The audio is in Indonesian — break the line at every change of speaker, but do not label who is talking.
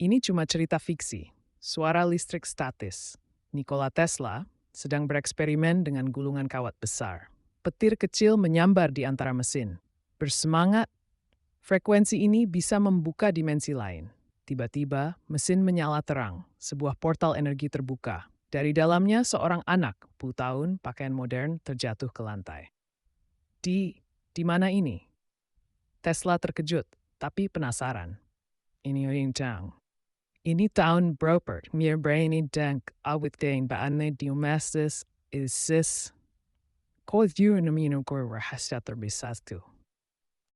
Ini cuma cerita fiksi, suara listrik statis. Nikola Tesla sedang bereksperimen dengan gulungan kawat besar. Petir kecil menyambar di antara mesin. Bersemangat, frekuensi ini bisa membuka dimensi lain. Tiba-tiba, mesin menyala terang, sebuah portal energi terbuka. Dari dalamnya, seorang anak, 10 tahun, pakaian modern, terjatuh ke lantai. Di mana ini? Tesla terkejut, tapi penasaran. Ini Chang. Ini tahun berapa? Mir brainy dank awit ding baane domestis is sis. Ko yun amino ko rahasya terbisas tu.